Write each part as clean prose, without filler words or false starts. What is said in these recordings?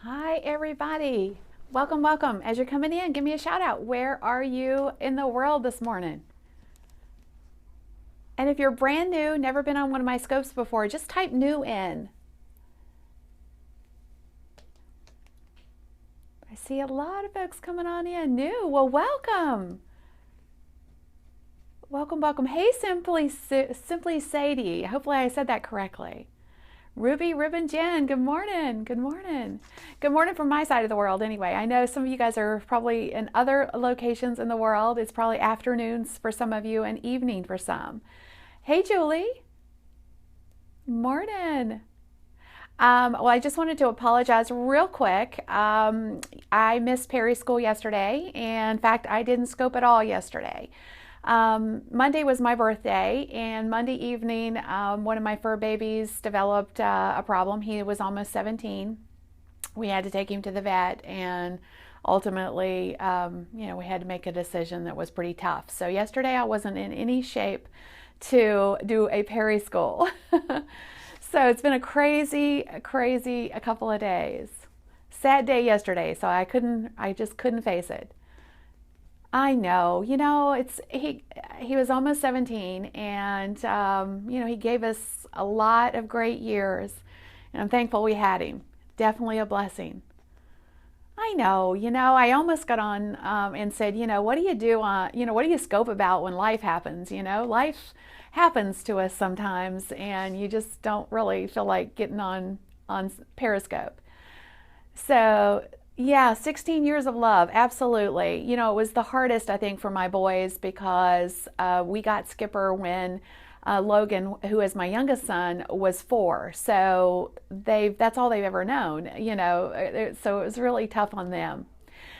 Hi, everybody. Welcome, welcome. As you're coming in, give me a shout out. Where are you in the world this morning? And if you're brand new, never been on one of my scopes before, just type new in. I see a lot of folks coming on in new. Well, welcome. Welcome, welcome. Hey, Simply Sadie. Hopefully I said that correctly. Ruby, Ribbon, Jen, good morning. Good morning. Good morning from my side of the world anyway. I know some of you guys are probably in other locations in the world. It's probably afternoons for some of you and evening for some. Hey, Julie. Morning. Well, I just wanted to apologize real quick. I missed Periscope yesterday. And in fact, I didn't scope at all yesterday. Monday was my birthday, and Monday evening, one of my fur babies developed a problem. He was almost 17. We had to take him to the vet, and ultimately, we had to make a decision that was pretty tough. So yesterday, I wasn't in any shape to do a Periscope. So it's been a crazy a couple of days. Sad day yesterday, so I just couldn't face it. I know, he was almost 17, and he gave us a lot of great years, and I'm thankful we had him. Definitely a blessing. I know, I almost got on and said, what do you do on, what do you scope about when life happens? Life happens to us sometimes, and you just don't really feel like getting on Periscope. So yeah, 16 years of love, absolutely. It was the hardest, I think, for my boys because we got Skipper when Logan, who is my youngest son, was 4. So that's all they've ever known, so it was really tough on them.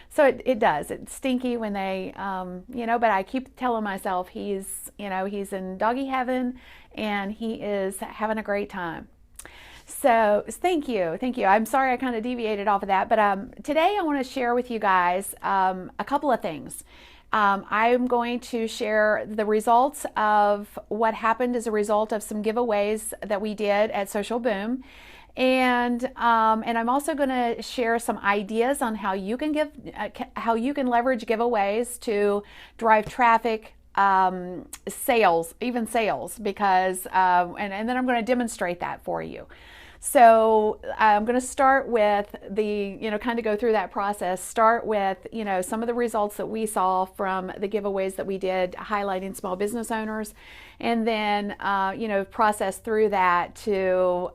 So it does. It's stinky when they, but I keep telling myself he's in doggy heaven and he is having a great time. So thank you. I'm sorry I kind of deviated off of that, but today I want to share with you guys a couple of things. I'm going to share the results of what happened as a result of some giveaways that we did at Social Boom. And I'm also going to share some ideas on how you can leverage giveaways to drive traffic, sales, because and then I'm going to demonstrate that for you. So I'm going to start with kind of go through that process, start with, some of the results that we saw from the giveaways that we did highlighting small business owners, and then, process through that to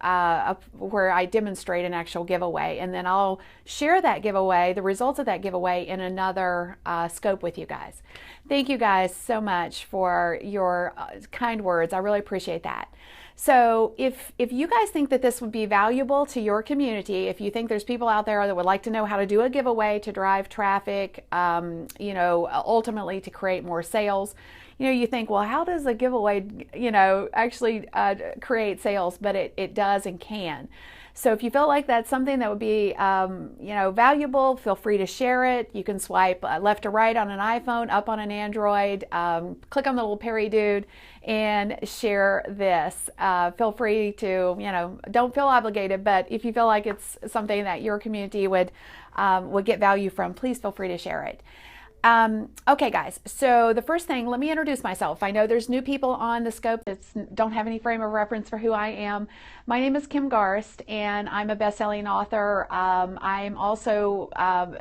where I demonstrate an actual giveaway. And then I'll share that giveaway, the results of that giveaway in another scope with you guys. Thank you guys so much for your kind words. I really appreciate that. So if you guys think that this would be valuable to your community, if you think there's people out there that would like to know how to do a giveaway to drive traffic, ultimately to create more sales, you think, well, how does a giveaway, actually create sales? But it does and can. So if you feel like that's something that would be, valuable, feel free to share it. You can swipe left to right on an iPhone, up on an Android, click on the little Perry dude and share this. Feel free to, don't feel obligated, but if you feel like it's something that your community would get value from, please feel free to share it. Okay, guys, so the first thing, let me introduce myself. I know there's new people on the scope that don't have any frame of reference for who I am. My name is Kim Garst, and I'm a best-selling author. I'm also,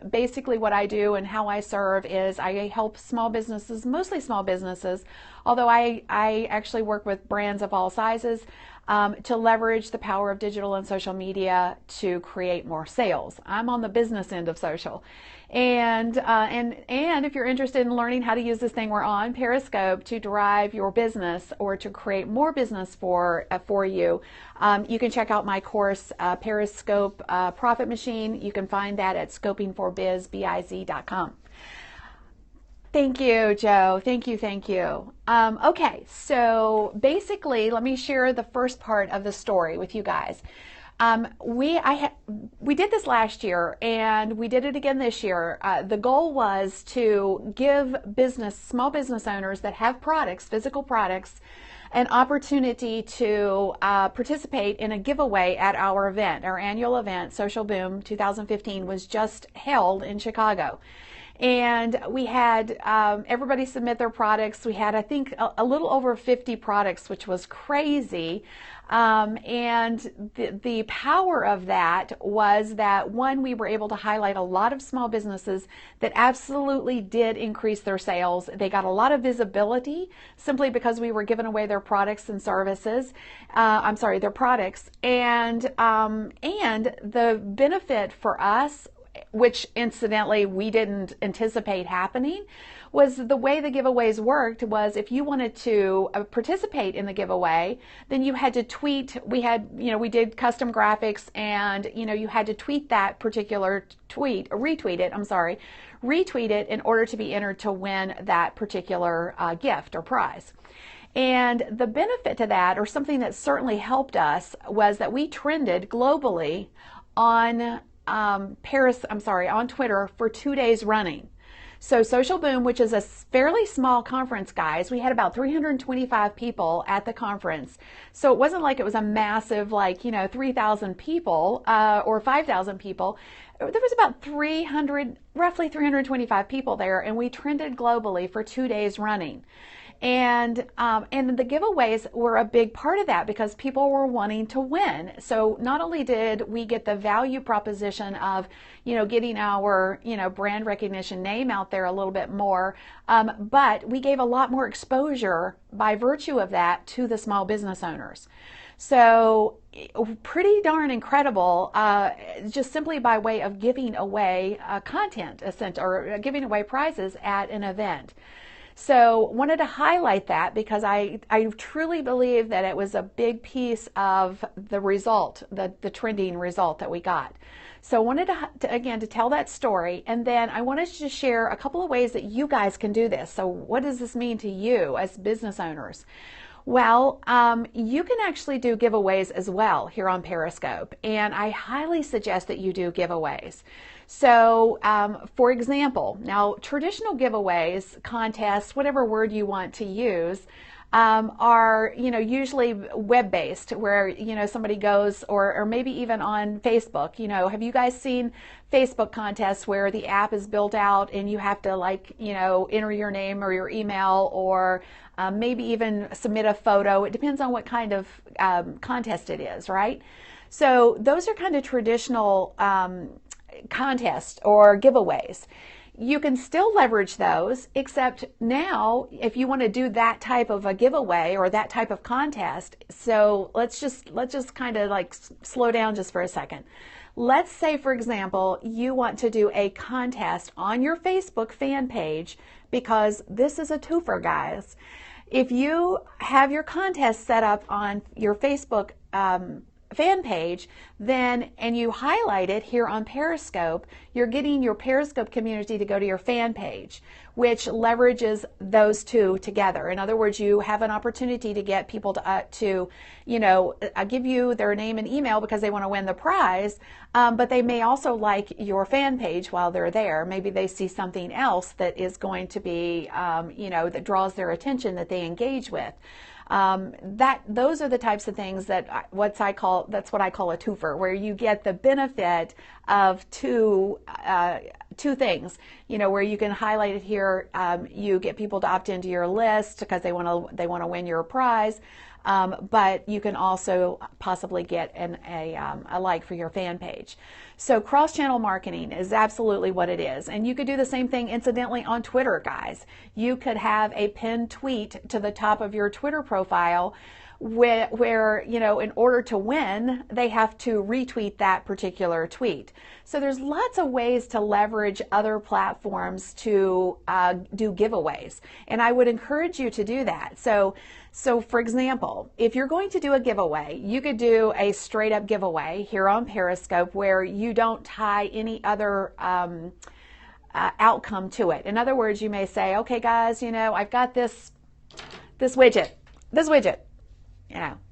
basically what I do and how I serve is I help small businesses, mostly small businesses, although I actually work with brands of all sizes, to leverage the power of digital and social media to create more sales. I'm on the business end of social. And if you're interested in learning how to use this thing we're on, Periscope, to drive your business or to create more business for you, you can check out my course, Periscope Profit Machine. You can find that at scopingforbiz.com. Thank you, Joe. Thank you. Okay, so basically, let me share the first part of the story with you guys. We did this last year, and we did it again this year. The goal was to give small business owners that have products, physical products, an opportunity to participate in a giveaway at our event. Our annual event, Social Boom 2015, was just held in Chicago. And we had everybody submit their products. We had, I think, a little over 50 products, which was crazy. And the power of that was that, one, we were able to highlight a lot of small businesses that absolutely did increase their sales. They got a lot of visibility simply because we were giving away their products and services. Their products. And the benefit for us, which incidentally we didn't anticipate happening, was the way the giveaways worked was if you wanted to participate in the giveaway, then you had to tweet. We did custom graphics, and you had to tweet that particular retweet it in order to be entered to win that particular gift or prize. And the benefit to that, or something that certainly helped us, was that we trended globally on on Twitter for 2 days running. So Social Boom, which is a fairly small conference, guys, we had about 325 people at the conference. So it wasn't like it was a massive, 3,000 people or 5,000 people. There was about roughly 325 people there, and we trended globally for 2 days running. And the giveaways were a big part of that because people were wanting to win. So not only did we get the value proposition of, getting our, brand recognition name out there a little bit more, but we gave a lot more exposure by virtue of that to the small business owners. So pretty darn incredible, just simply by way of giving away content, or giving away prizes at an event. So wanted to highlight that because I truly believe that it was a big piece of the result, the trending result that we got. So I wanted to tell that story, and then I wanted to share a couple of ways that you guys can do this. So what does this mean to you as business owners? Well, you can actually do giveaways as well here on Periscope, and I highly suggest that you do giveaways. So, for example, now traditional giveaways, contests, whatever word you want to use, are, usually web-based, where, somebody goes, or maybe even on Facebook. Have you guys seen Facebook contests where the app is built out and you have to enter your name or your email, or maybe even submit a photo? It depends on what kind of contest it is, right? So those are kind of traditional contests or giveaways. You can still leverage those, except now if you want to do that type of a giveaway or that type of contest, so let's just kind of slow down just for a second. Let's say, for example, you want to do a contest on your Facebook fan page, because this is a twofer, guys. If you have your contest set up on your Facebook fan page, and you highlight it here on Periscope, you're getting your Periscope community to go to your fan page, which leverages those two together. In other words, you have an opportunity to get people to give you their name and email because they want to win the prize, but they may also like your fan page while they're there. Maybe they see something else that is going to be, that draws their attention, that they engage with. Those are the types of things that's what I call a twofer, where you get the benefit of two things, where you can highlight it here. You get people to opt into your list because they want to win your prize. But you can also possibly get a like for your fan page. So cross-channel marketing is absolutely what it is. And you could do the same thing, incidentally, on Twitter, guys. You could have a pinned tweet to the top of your Twitter profile where in order to win, they have to retweet that particular tweet. So there's lots of ways to leverage other platforms to do giveaways. And I would encourage you to do that. So for example, if you're going to do a giveaway, you could do a straight up giveaway here on Periscope where you don't tie any other outcome to it. In other words, you may say, okay guys, I've got this widget,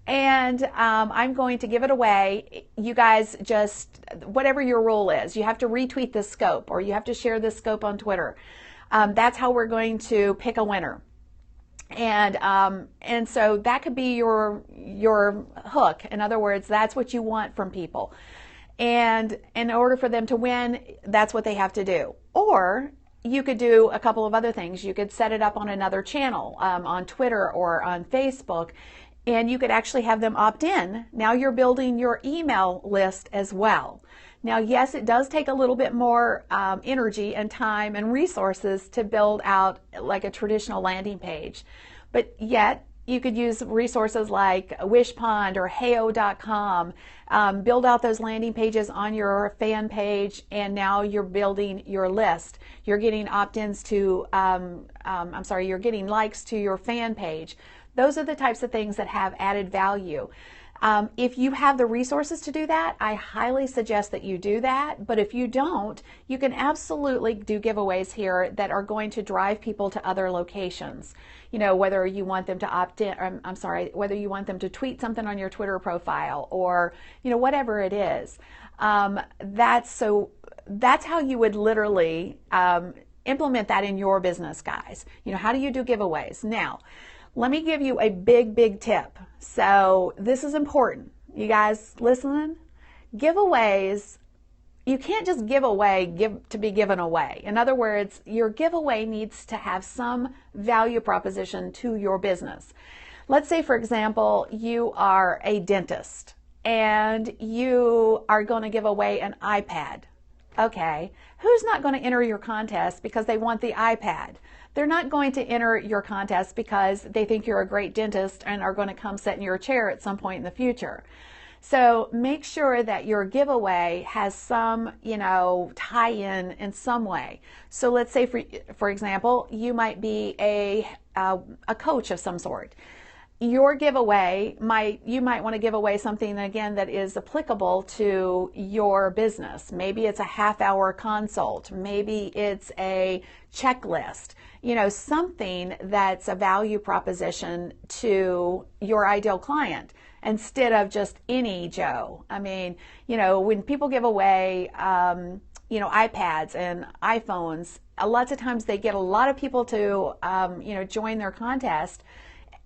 and I'm going to give it away. You guys just, whatever your rule is, you have to retweet this scope, or you have to share this scope on Twitter. That's how we're going to pick a winner. And so that could be your hook. In other words, that's what you want from people. And in order for them to win, that's what they have to do. Or you could do a couple of other things. You could set it up on another channel, on Twitter or on Facebook, and you could actually have them opt in. Now you're building your email list as well. Now, yes, it does take a little bit more energy and time and resources to build out like a traditional landing page, but yet you could use resources like Wishpond or Heyo.com, build out those landing pages on your fan page, and now you're building your list. You're getting opt-ins to, you're getting likes to your fan page. Those are the types of things that have added value. If you have the resources to do that, I highly suggest that you do that. But if you don't, you can absolutely do giveaways here that are going to drive people to other locations. You know, whether you want them to opt in, whether you want them to tweet something on your Twitter profile, or, you know, whatever it is. That's how you would literally implement that in your business, guys. You know, how do you do giveaways? Now, let me give you a big tip. So this is important. You guys listening? Giveaways, you can't just give away to be given away. In other words, your giveaway needs to have some value proposition to your business. Let's say, for example, you are a dentist and you are going to give away an iPad. Okay, who's not going to enter your contest because they want the iPad? They're not going to enter your contest because they think you're a great dentist and are going to come sit in your chair at some point in the future. So make sure that your giveaway has some, you know, tie-in in some way. So let's say, for example, you might be a coach of some sort. Your giveaway you might want to give away something, again, that is applicable to your business. Maybe it's a half-hour consult. Maybe it's a checklist. You know, something that's a value proposition to your ideal client instead of just any Joe. I mean, you know, when people give away, you know, iPads and iPhones, lots of times they get a lot of people to, you know, join their contest,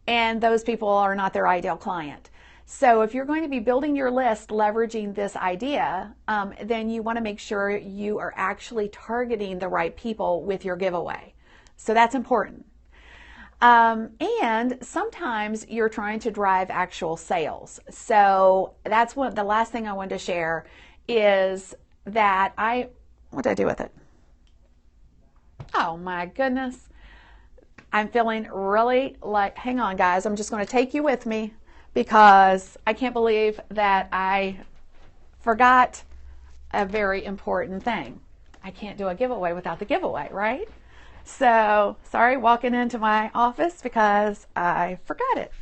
and those people are not their ideal client. So if you're going to be building your list leveraging this idea, then you want to make sure you are actually targeting the right people with your giveaway. So that's important. And sometimes you're trying to drive actual sales. So that's the last thing I wanted to share is that what did I do with it? Oh my goodness. I'm feeling really like, hang on guys, I'm just going to take you with me because I can't believe that I forgot a very important thing. I can't do a giveaway without the giveaway, right? So, sorry, walking into my office because I forgot it.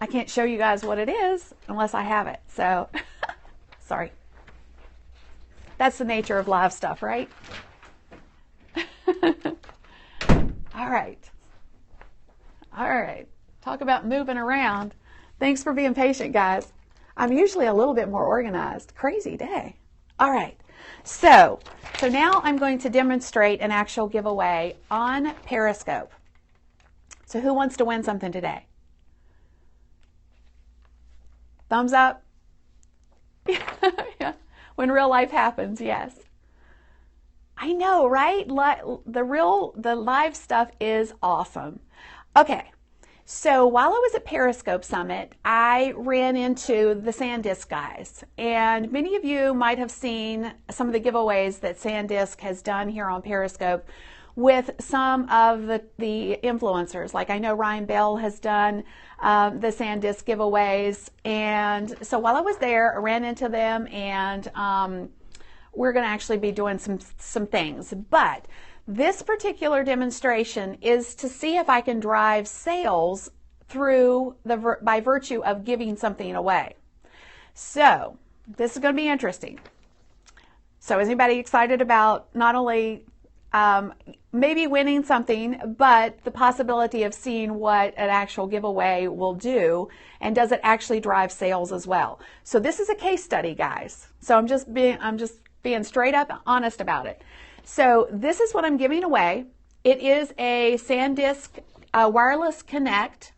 I can't show you guys what it is unless I have it. So, sorry. That's the nature of live stuff, right? All right. All right. Talk about moving around. Thanks for being patient, guys. I'm usually a little bit more organized. Crazy day. All right. So now I'm going to demonstrate an actual giveaway on Periscope. So who wants to win something today? Thumbs up. Yeah. When real life happens, yes. I know, right? The live stuff is awesome. Okay, so while I was at Periscope Summit, I ran into the SanDisk guys. And many of you might have seen some of the giveaways that SanDisk has done here on Periscope with some of the influencers. Like I know Ryan Bell has done the SanDisk giveaways. And so while I was there, I ran into them, and we're going to actually be doing some things. But this particular demonstration is to see if I can drive sales through by virtue of giving something away. So this is going to be interesting. So is anybody excited about not only maybe winning something, but the possibility of seeing what an actual giveaway will do, and does it actually drive sales as well? So this is a case study, guys. So I'm just being straight up honest about it. So this is what I'm giving away. It is a SanDisk Wireless Connect.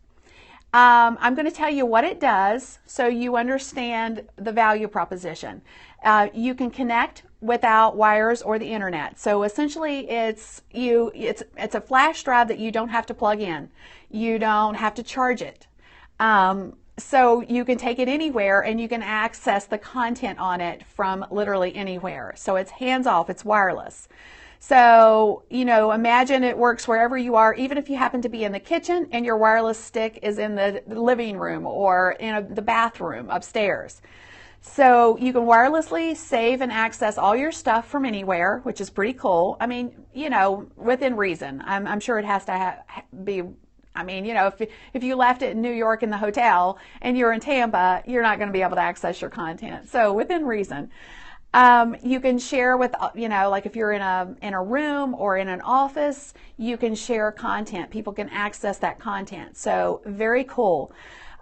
I'm going to tell you what it does so you understand the value proposition. You can connect without wires or the internet. So essentially it's a flash drive that you don't have to plug in. You don't have to charge it. So you can take it anywhere and you can access the content on it from literally anywhere. So it's hands off, it's wireless. So, imagine it works wherever you are, even if you happen to be in the kitchen and your wireless stick is in the living room or in the bathroom upstairs. So you can wirelessly save and access all your stuff from anywhere, which is pretty cool. I mean, within reason. I'm sure it has to be, if you left it in New York in the hotel and you're in Tampa, you're not going to be able to access your content. So within reason. You can share with, like if you're in a room or in an office, you can share content. People can access that content. So very cool.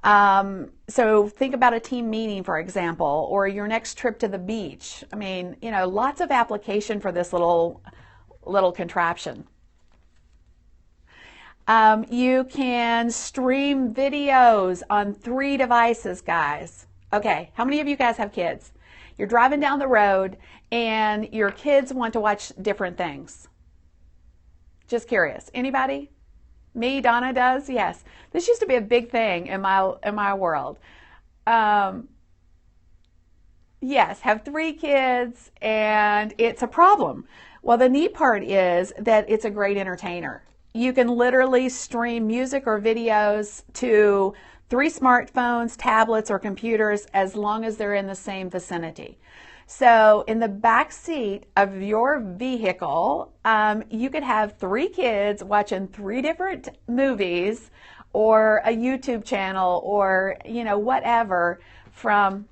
So think about a team meeting, for example, or your next trip to the beach. I mean, lots of application for this little contraption. You can stream videos on 3 devices, guys. Okay, how many of you guys have kids? You're driving down the road and your kids want to watch different things. Just curious. Anybody? Me, Donna does? Yes. This used to be a big thing in my world. Yes, have 3 kids and it's a problem. Well, the neat part is that it's a great entertainer. You can literally stream music or videos to 3 smartphones, tablets, or computers as long as they're in the same vicinity. So in the back seat of your vehicle, you could have 3 kids watching 3 different movies or a YouTube channel or, whatever from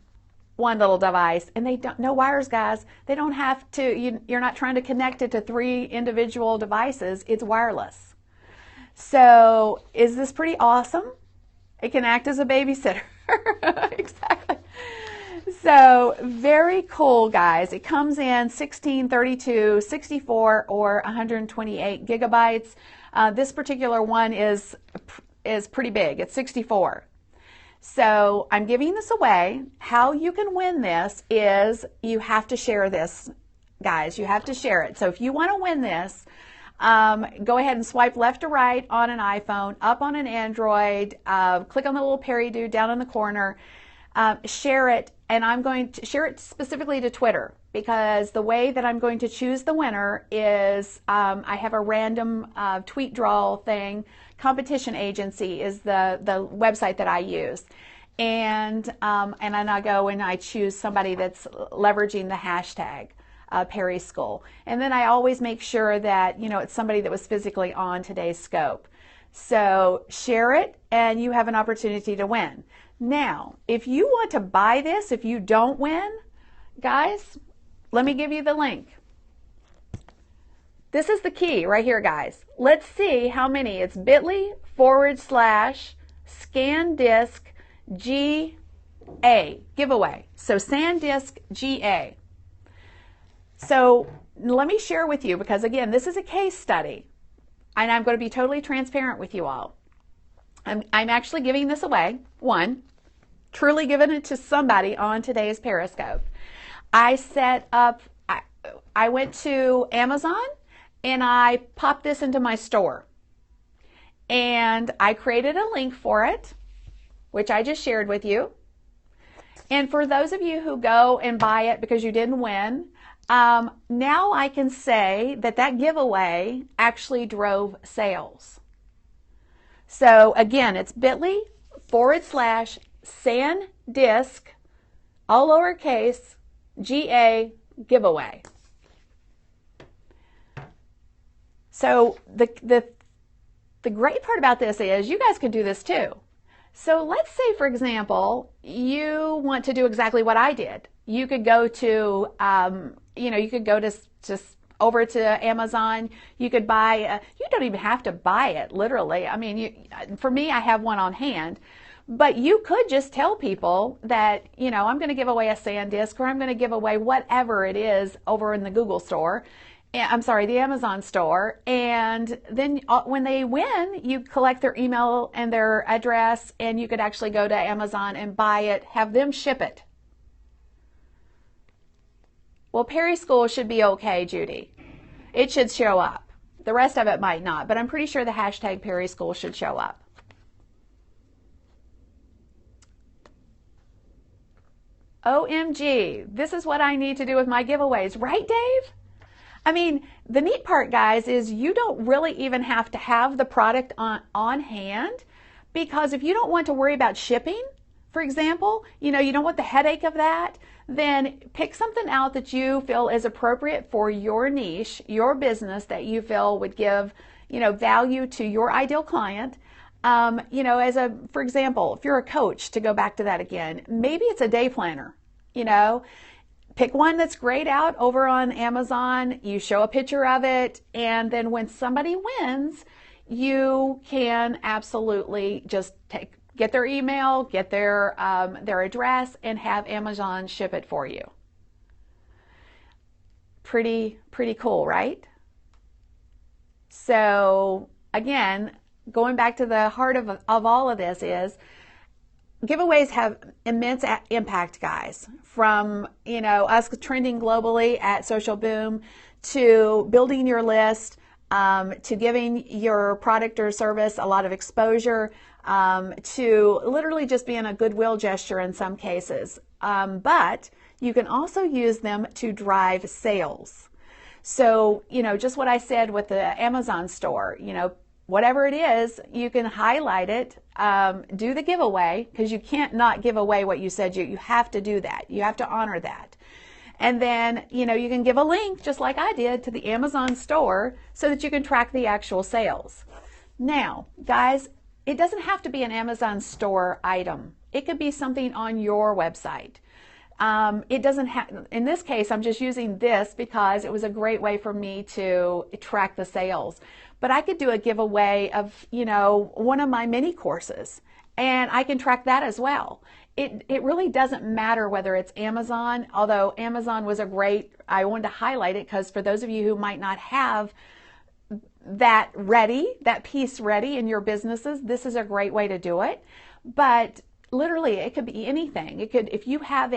one little device. And they don't, no wires, guys. They don't have to, you're not trying to connect it to 3 individual devices. It's wireless. So is this pretty awesome? It can act as a babysitter. Exactly. So very cool, guys. It comes in 16, 32, 64, or 128 gigabytes. This particular one is pretty big. It's 64. So I'm giving this away. How you can win this is you have to share this, guys. You have to share it. So if you want to win this, go ahead and swipe left to right on an iPhone, up on an Android, click on the little Perry dude down in the corner, share it, and I'm going to share it specifically to Twitter because the way that I'm going to choose the winner is I have a random tweet draw thing. Competition Agency is the website that I use. And then I go and I choose somebody that's leveraging the hashtag. Perry School. And then I always make sure that, it's somebody that was physically on today's scope. So share it and you have an opportunity to win. Now, if you want to buy this, if you don't win, guys, let me give you the link. This is the key right here, guys. Let's see how many. It's bit.ly/ScanDisk GA giveaway. So SanDisk GA. So let me share with you, because again, this is a case study, and I'm going to be totally transparent with you all. I'm actually giving this away, truly giving it to somebody on today's Periscope. I went to Amazon and I popped this into my store. And I created a link for it, which I just shared with you. And for those of you who go and buy it because you didn't win, now I can say that giveaway actually drove sales. So again, it's bit.ly/SanDisk, all lowercase, GA giveaway. So the great part about this is you guys can do this too. So let's say, for example, you want to do exactly what I did. You could go to, just over to Amazon. You could buy, you don't even have to buy it, literally. I mean, for me, I have one on hand. But you could just tell people that, I'm going to give away a SanDisk or I'm going to give away whatever it is over in the Google store. I'm sorry, the Amazon store. And then when they win, you collect their email and their address, and you could actually go to Amazon and buy it, have them ship it. Well, Periscope should be okay, Judy. It should show up. The rest of it might not, but I'm pretty sure the hashtag Periscope should show up. OMG, this is what I need to do with my giveaways, right, Dave? I mean, the neat part, guys, is you don't really even have to have the product on hand, because if you don't want to worry about shipping, for example, you don't want the headache of that, then pick something out that you feel is appropriate for your niche, your business, that you feel would give, value to your ideal client. For example, if you're a coach, to go back to that again, maybe it's a day planner, pick one that's grayed out over on Amazon, you show a picture of it, and then when somebody wins, you can absolutely just get their email, get their address, and have Amazon ship it for you. Pretty cool, right? So again, going back to the heart of all of this is, giveaways have immense impact, guys, from us trending globally at Social Boom, to building your list, to giving your product or service a lot of exposure, to literally just being a goodwill gesture in some cases. But you can also use them to drive sales. So, just what I said with the Amazon store, whatever it is, you can highlight it, do the giveaway, because you can't not give away what you said. You have to do that. You have to honor that. And then, you can give a link, just like I did, to the Amazon store so that you can track the actual sales. Now, guys, it doesn't have to be an Amazon store item. It could be something on your website. It doesn't have, in this case, I'm just using this because it was a great way for me to track the sales. But I could do a giveaway of, one of my mini courses, and I can track that as well. It really doesn't matter whether it's Amazon, although Amazon was I wanted to highlight it because for those of you who might not have that piece ready in your businesses, this is a great way to do it. But literally, it could be anything. It could, if you have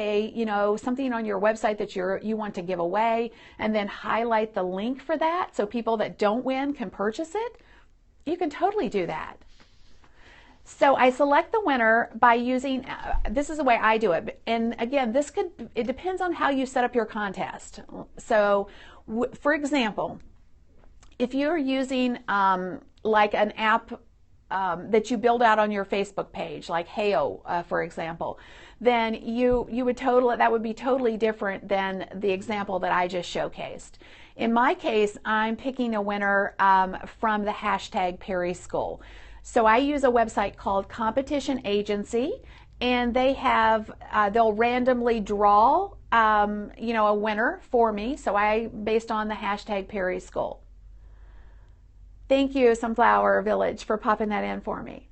something on your website that you want to give away, and then highlight the link for that so people that don't win can purchase it, you can totally do that. So I select the winner by using, this is the way I do it. And again, it depends on how you set up your contest. So for example, if you're using like an app that you build out on your Facebook page, like Heyo, for example, then that would be totally different than the example that I just showcased. In my case, I'm picking a winner from the hashtag Periscope. So I use a website called Competition Agency, and they'll randomly draw a winner for me. So based on the hashtag Periscope. Thank you, Sunflower Village, for popping that in for me.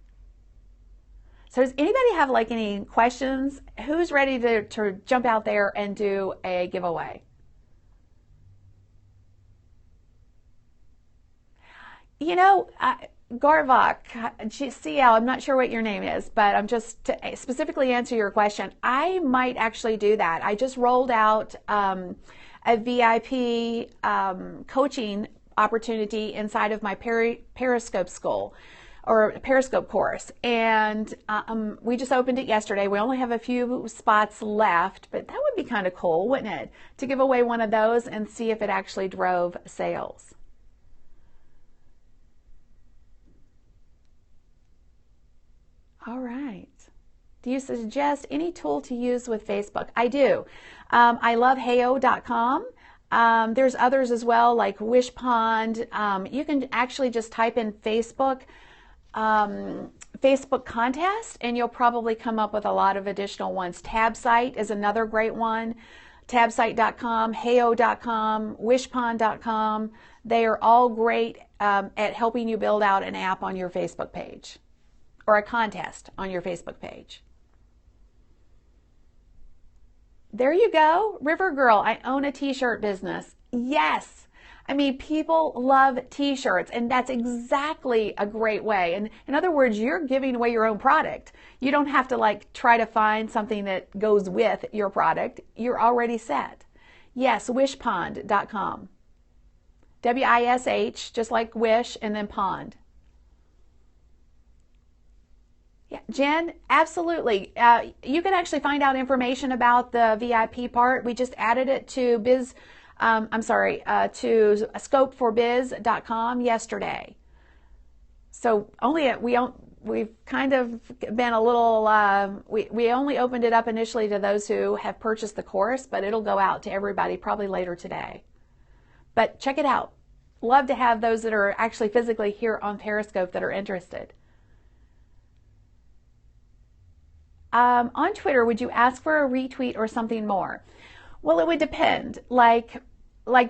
So does anybody have any questions? Who's ready to jump out there and do a giveaway? Garvok, CL, I'm not sure what your name is, but I'm just to specifically answer your question. I might actually do that. I just rolled out a VIP coaching opportunity inside of my Periscope school, or Periscope course, and we just opened it yesterday. We only have a few spots left, but that would be kind of cool, wouldn't it, to give away one of those and see if it actually drove sales. All right. Do you suggest any tool to use with Facebook? I do. I love heyo.com. There's others as well, like Wishpond. You can actually just type in Facebook contest, and you'll probably come up with a lot of additional ones. Tabsite is another great one. Tabsite.com, heyo.com, wishpond.com. They are all great at helping you build out an app on your Facebook page, or a contest on your Facebook page. There you go. River Girl, I own a t-shirt business. Yes. I mean, people love t-shirts, and that's exactly a great way. And in other words, you're giving away your own product. You don't have to like try to find something that goes with your product. You're already set. Yes, wishpond.com. W-I-S-H, just like wish, and then pond. Yeah, Jen, absolutely. You can actually find out information about the VIP part. We just added it to to ScopeForBiz.com yesterday. So we've kind of been a little, we only opened it up initially to those who have purchased the course, but it'll go out to everybody probably later today. But check it out. Love to have those that are actually physically here on Periscope that are interested. On Twitter, would you ask for a retweet or something more? Well, it would depend. Like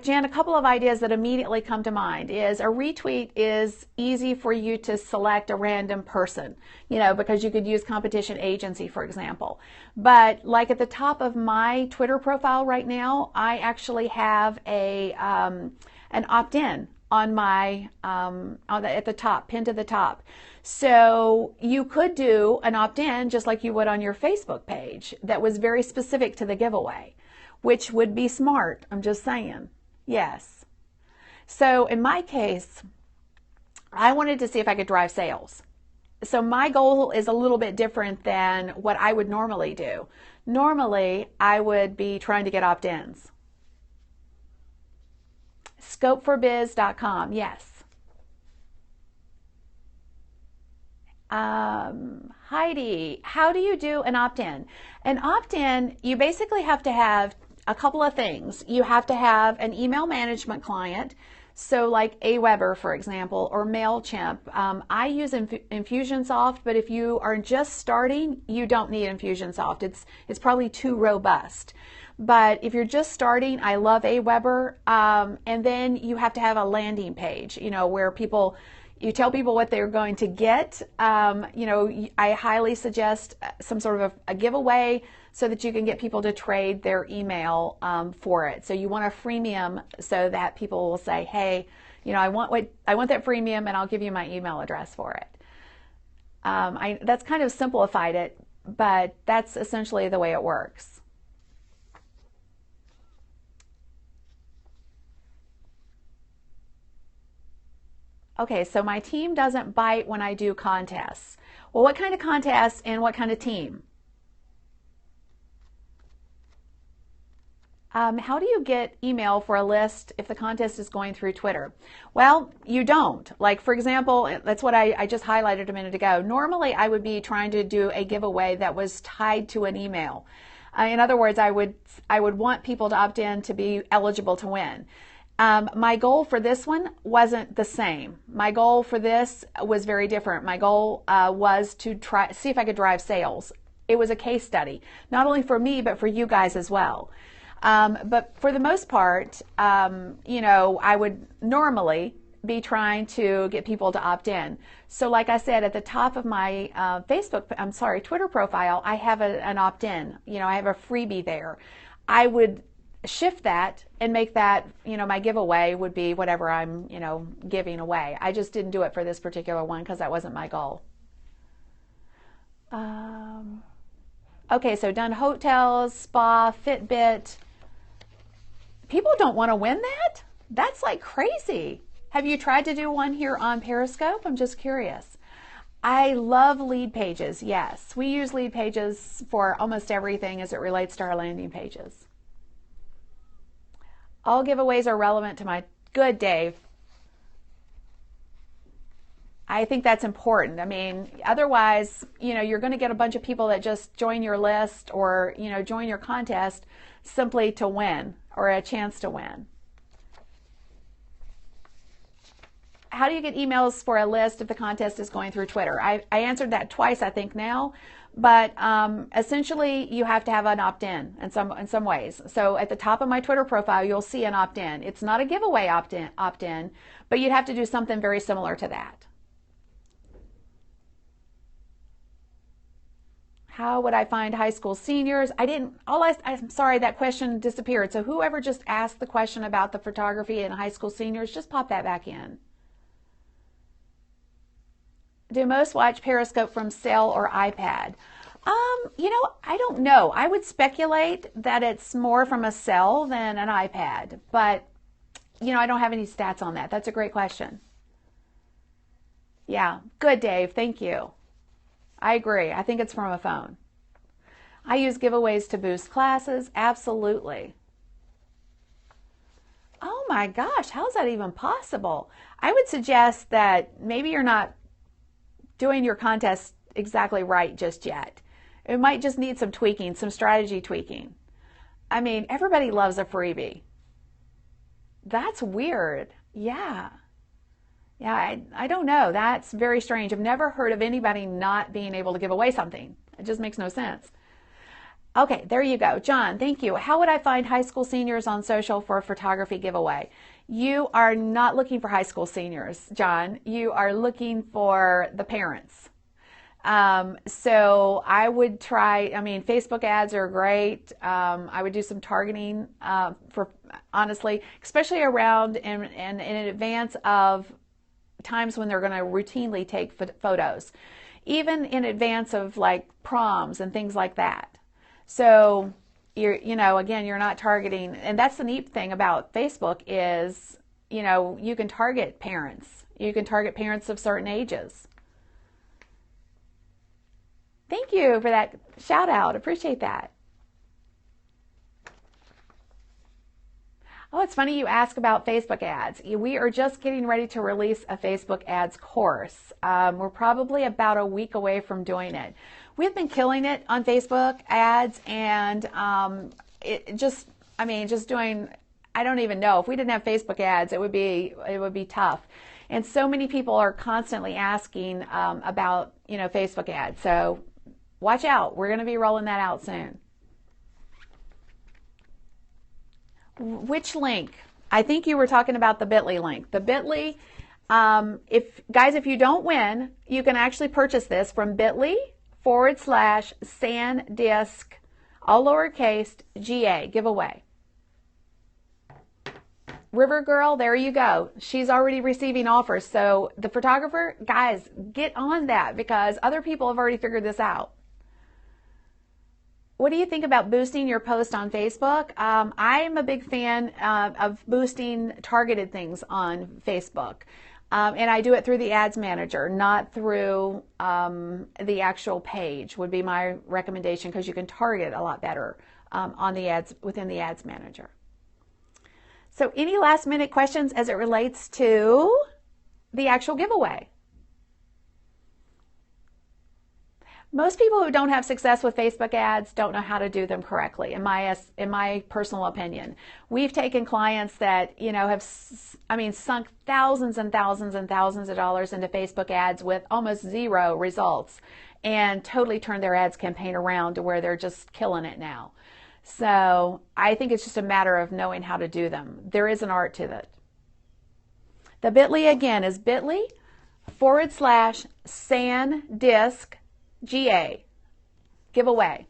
Jan, a couple of ideas that immediately come to mind is a retweet is easy for you to select a random person, because you could use competition agency, for example. But like at the top of my Twitter profile right now, I actually have an opt-in on my at the top, pinned to the top. So you could do an opt-in just like you would on your Facebook page that was very specific to the giveaway, which would be smart. I'm just saying. Yes. So in my case, I wanted to see if I could drive sales. So my goal is a little bit different than what I would normally do. Normally, I would be trying to get opt-ins. ScopeForBiz.com, yes. Heidi, how do you do an opt-in? An opt-in, you basically have to have a couple of things. You have to have an email management client, so like Aweber, for example, or MailChimp. I use Infusionsoft, but if you are just starting, you don't need Infusionsoft. It's probably too robust. But if you're just starting, I love Aweber. And then you have to have a landing page, where you tell people what they're going to get. I highly suggest some sort of a giveaway so that you can get people to trade their email for it. So you want a freemium so that people will say, hey, I want that freemium, and I'll give you my email address for it. That's kind of simplified it, but that's essentially the way it works. Okay, so my team doesn't bite when I do contests. Well, what kind of contests and what kind of team? How do you get email for a list if the contest is going through Twitter? Well, you don't. Like, for example, that's what I just highlighted a minute ago. Normally, I would be trying to do a giveaway that was tied to an email. In other words, I would want people to opt in to be eligible to win. My goal for this one wasn't the same. My goal for this was very different. My goal was to see if I could drive sales. It was a case study, not only for me, but for you guys as well. But for the most part, I would normally be trying to get people to opt in. So like I said, at the top of my Twitter profile, I have an opt-in. I have a freebie there. I would shift that and make that, my giveaway would be whatever I'm, giving away. I just didn't do it for this particular one because that wasn't my goal. Okay, so done hotels, spa, Fitbit. People don't want to win that? That's like crazy. Have you tried to do one here on Periscope? I'm just curious. I love lead pages. Yes, we use lead pages for almost everything as it relates to our landing pages. All giveaways are relevant to my good Dave. I think that's important. I mean, otherwise, you're going to get a bunch of people that just join your list or, join your contest simply to win or a chance to win. How do you get emails for a list if the contest is going through Twitter? I answered that twice, I think now, but essentially you have to have an opt-in in some ways. So at the top of my Twitter profile, you'll see an opt-in. It's not a giveaway opt-in, but you'd have to do something very similar to that. How would I find high school seniors? I'm sorry, that question disappeared. So whoever just asked the question about the photography and high school seniors, just pop that back in. Do most watch Periscope from cell or iPad? I don't know. I would speculate that it's more from a cell than an iPad, but I don't have any stats on that. That's a great question. Yeah, good, Dave. Thank you. I agree. I think it's from a phone. I use giveaways to boost classes. Absolutely. Oh my gosh, how is that even possible? I would suggest that maybe you're not doing your contest exactly right just yet. It might just need some tweaking, some strategy tweaking. I mean, everybody loves a freebie. That's weird. Yeah. Yeah, I don't know. That's very strange. I've never heard of anybody not being able to give away something. It just makes no sense. Okay, there you go. John, thank you. How would I find high school seniors on social for a photography giveaway? You are not looking for high school seniors, John. You are looking for the parents. So I would try, Facebook ads are great. I would do some targeting for, honestly, especially around and in advance of times when they're going to routinely take photos, even in advance of like proms and things like that. So again, you're not targeting, and that's the neat thing about Facebook is, you can target parents. You can target parents of certain ages. Thank you for that shout out. Appreciate that. Oh, it's funny you ask about Facebook ads. We are just getting ready to release a Facebook ads course. We're probably about a week away from doing it. We've been killing it on Facebook ads, and just doing, I don't even know. If we didn't have Facebook ads, it would be tough. And so many people are constantly asking about Facebook ads. So watch out. We're going to be rolling that out soon. Which link? I think you were talking about the bit.ly link. The bit.ly, if you don't win, you can actually purchase this from bit.ly/SanDisk, all lowercase, GA, giveaway. River Girl, there you go. She's already receiving offers. So the photographer, guys, get on that because other people have already figured this out. What do you think about boosting your post on Facebook? I'm a big fan of boosting targeted things on Facebook. And I do it through the ads manager, not through the actual page would be my recommendation because you can target a lot better on the ads within the ads manager. So any last minute questions as it relates to the actual giveaway? Most people who don't have success with Facebook ads don't know how to do them correctly, in my personal opinion. We've taken clients that, have, sunk thousands and thousands and thousands of dollars into Facebook ads with almost zero results and totally turned their ads campaign around to where they're just killing it now. So I think it's just a matter of knowing how to do them. There is an art to it. The bit.ly again is bit.ly/SanDisk GA giveaway.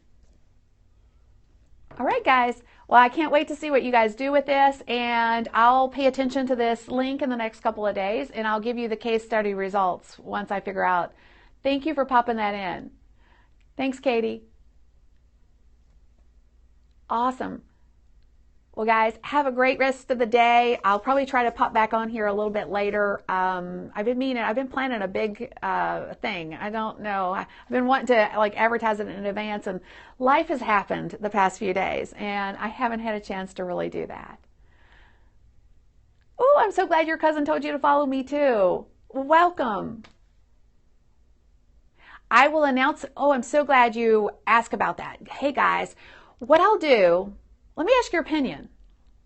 All right, guys. Well, I can't wait to see what you guys do with this, and I'll pay attention to this link in the next couple of days, and I'll give you the case study results once I figure out. Thank you for popping that in. Thanks, Katie. Awesome. Well, guys, have a great rest of the day. I'll probably try to pop back on here a little bit later. I've been planning a big thing. I don't know. I've been wanting to advertise it in advance, and life has happened the past few days, and I haven't had a chance to really do that. Oh, I'm so glad your cousin told you to follow me too. Welcome. I will announce. Oh, I'm so glad you asked about that. Hey, guys, what I'll do. Let me ask your opinion.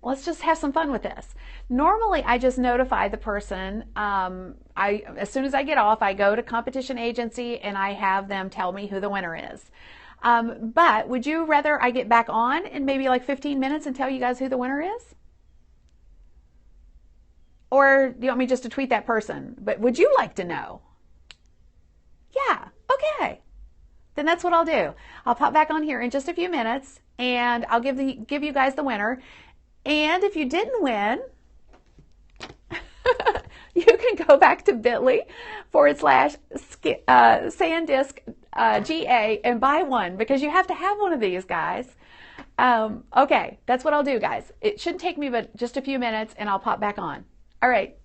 Let's just have some fun with this. Normally, I just notify the person. As soon as I get off, I go to competition agency and I have them tell me who the winner is. But would you rather I get back on in maybe 15 minutes and tell you guys who the winner is? Or do you want me just to tweet that person? But would you like to know? Yeah, okay. then that's what I'll do. I'll pop back on here in just a few minutes and I'll give you guys the winner. And if you didn't win, you can go back to bit.ly/SanDisk GA and buy one, because you have to have one of these, guys. Okay, that's what I'll do, guys. It shouldn't take me but just a few minutes and I'll pop back on. All right.